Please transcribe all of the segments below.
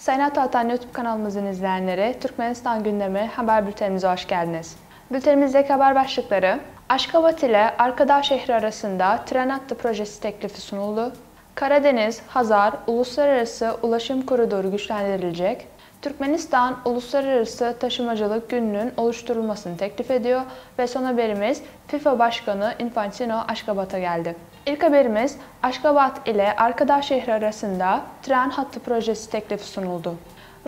Sayın Atatan YouTube kanalımızın izleyenleri, Türkmenistan gündemi haber bültenimize hoş geldiniz. Bültenimizdeki haber başlıkları: Aşgabat ile Arkadağ şehri arasında tren hattı projesi teklifi sunuldu. Karadeniz-Hazar Uluslararası Ulaşım Koridoru güçlendirilecek. Türkmenistan Uluslararası Taşımacılık Günü'nün oluşturulmasını teklif ediyor ve son haberimiz FIFA Başkanı Infantino Aşgabat'a geldi. İlk haberimiz Aşgabat ile Arkadağ şehri arasında tren hattı projesi teklifi sunuldu.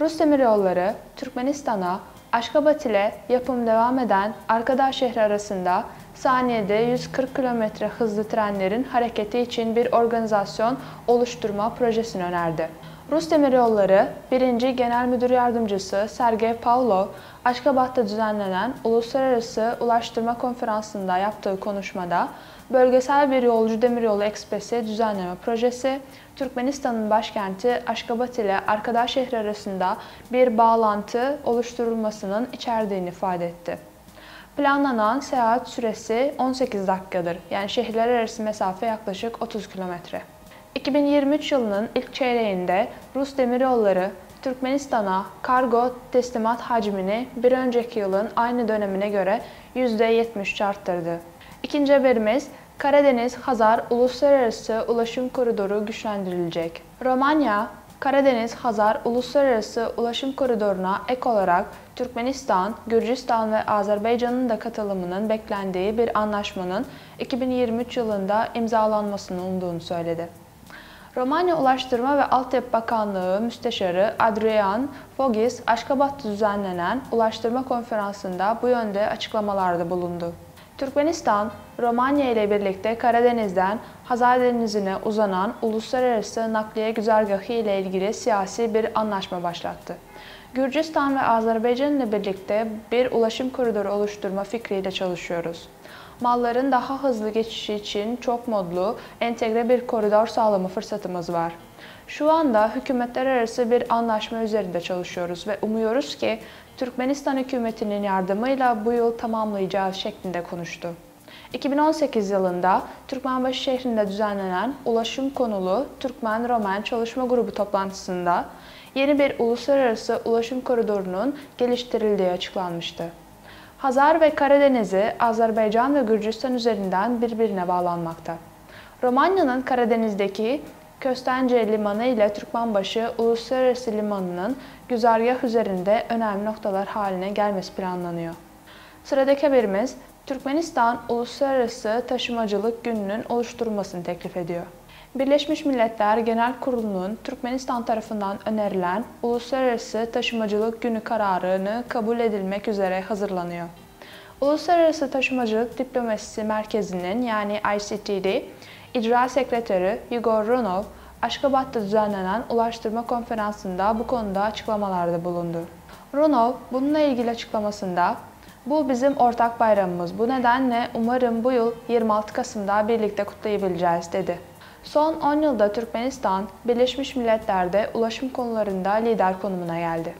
Rus Demiryolları, Türkmenistan'a Aşgabat ile yapım devam eden Arkadağ şehri arasında saniyede 140 km hızlı trenlerin hareketi için bir organizasyon oluşturma projesini önerdi. Rus Demiryolları 1. Genel Müdür Yardımcısı Sergey Pavlov, Aşgabat'ta düzenlenen Uluslararası Ulaştırma Konferansı'nda yaptığı konuşmada, bölgesel bir yolcu demiryolu ekspresi düzenleme projesi, Türkmenistan'ın başkenti Aşgabat ile Arkadağ şehri arasında bir bağlantı oluşturulmasının içerdiğini ifade etti. Planlanan seyahat süresi 18 dakikadır. Yani şehirler arası mesafe yaklaşık 30 kilometre. 2023 yılının ilk çeyreğinde Rus Demiryolları, Türkmenistan'a kargo teslimat hacmini bir önceki yılın aynı dönemine göre %73 arttırdı. İkinci haberimiz, Karadeniz-Hazar Uluslararası Ulaşım Koridoru güçlendirilecek. Romanya, Karadeniz-Hazar Uluslararası Ulaşım Koridoru'na ek olarak Türkmenistan, Gürcistan ve Azerbaycan'ın da katılımının beklendiği bir anlaşmanın 2023 yılında imzalanmasının umduğunu söyledi. Romanya Ulaştırma ve Altyapı Bakanlığı Müsteşarı Adrian Fogis, Aşgabat'ta düzenlenen Ulaştırma Konferansı'nda bu yönde açıklamalarda bulundu. Türkmenistan, Romanya ile birlikte Karadeniz'den Hazar Denizi'ne uzanan uluslararası nakliye güzergahı ile ilgili siyasi bir anlaşma başlattı. Gürcistan ve Azerbaycan ile birlikte bir ulaşım koridoru oluşturma fikriyle çalışıyoruz. Malların daha hızlı geçişi için çok modlu, entegre bir koridor sağlama fırsatımız var. Şu anda hükümetler arası bir anlaşma üzerinde çalışıyoruz ve umuyoruz ki Türkmenistan hükümetinin yardımıyla bu yıl tamamlayacağız şeklinde konuştu. 2018 yılında Türkmenbaşı şehrinde düzenlenen ulaşım konulu Türkmen-Romen Çalışma Grubu toplantısında yeni bir uluslararası ulaşım koridorunun geliştirildiği açıklanmıştı. Hazar ve Karadeniz'i Azerbaycan ve Gürcistan üzerinden birbirine bağlanmakta. Romanya'nın Karadeniz'deki Köstence Limanı ile Türkmenbaşı Uluslararası Limanı'nın güzergah üzerinde önemli noktalar haline gelmesi planlanıyor. Sıradaki haberimiz, Türkmenistan Uluslararası Taşımacılık Günü'nün oluşturulmasını teklif ediyor. Birleşmiş Milletler Genel Kurulu'nun Türkmenistan tarafından önerilen Uluslararası Taşımacılık Günü kararını kabul edilmek üzere hazırlanıyor. Uluslararası Taşımacılık Diplomasisi Merkezi'nin yani ICTD, İcra Sekreteri Igor Runov, Aşgabat'ta düzenlenen Ulaştırma Konferansı'nda bu konuda açıklamalarda bulundu. Runov, bununla ilgili açıklamasında, "Bu bizim ortak bayramımız. Bu nedenle umarım bu yıl 26 Kasım'da birlikte kutlayabileceğiz," dedi. Son 10 yılda Türkmenistan, Birleşmiş Milletler'de ulaşım konularında lider konumuna geldi.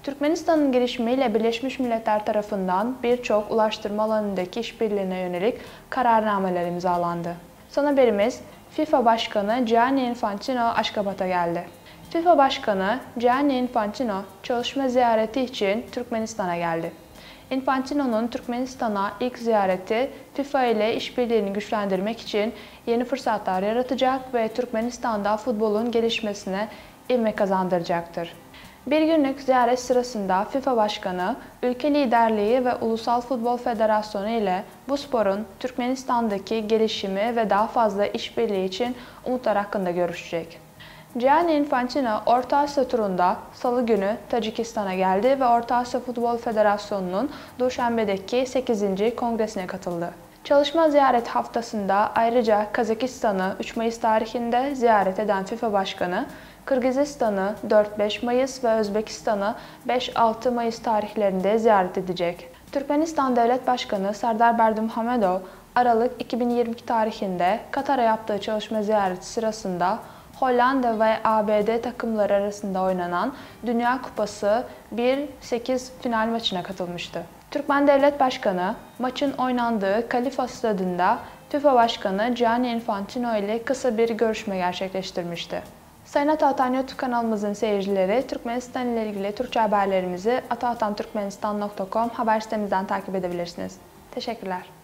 Türkmenistan'ın girişimiyle Birleşmiş Milletler tarafından birçok ulaştırma alanındaki işbirliğine yönelik kararnameler imzalandı. Son haberimiz, FIFA Başkanı Gianni Infantino Aşgabat'a geldi. FIFA Başkanı Gianni Infantino çalışma ziyareti için Türkmenistan'a geldi. Infantino'nun Türkmenistan'a ilk ziyareti FIFA ile işbirliğini güçlendirmek için yeni fırsatlar yaratacak ve Türkmenistan'da futbolun gelişmesine ivme kazandıracaktır. Bir günlük ziyaret sırasında FIFA Başkanı, ülke liderliği ve Ulusal Futbol Federasyonu ile bu sporun Türkmenistan'daki gelişimi ve daha fazla işbirliği için umutlar hakkında görüşecek. Gianni Infantino, Orta Asya turunda Salı günü Tacikistan'a geldi ve Orta Asya Futbol Federasyonu'nun Duşanbe'deki 8. kongresine katıldı. Çalışma ziyaret haftasında ayrıca Kazakistan'ı 3 Mayıs tarihinde ziyaret eden FIFA Başkanı, Kırgızistan'ı 4-5 Mayıs ve Özbekistan'ı 5-6 Mayıs tarihlerinde ziyaret edecek. Türkmenistan Devlet Başkanı Serdar Berdimuhamedov, Aralık 2022 tarihinde Katar'a yaptığı çalışma ziyareti sırasında Hollanda ve ABD takımları arasında oynanan Dünya Kupası 1-8 final maçına katılmıştı. Türkmen Devlet Başkanı, maçın oynandığı Kalifa Stadı'nda FIFA Başkanı Gianni Infantino ile kısa bir görüşme gerçekleştirmişti. Sayın Ataatan YouTube kanalımızın seyircileri, Türkmenistan ile ilgili Türkçe haberlerimizi ataatanturkmenistan.com haber sitemizden takip edebilirsiniz. Teşekkürler.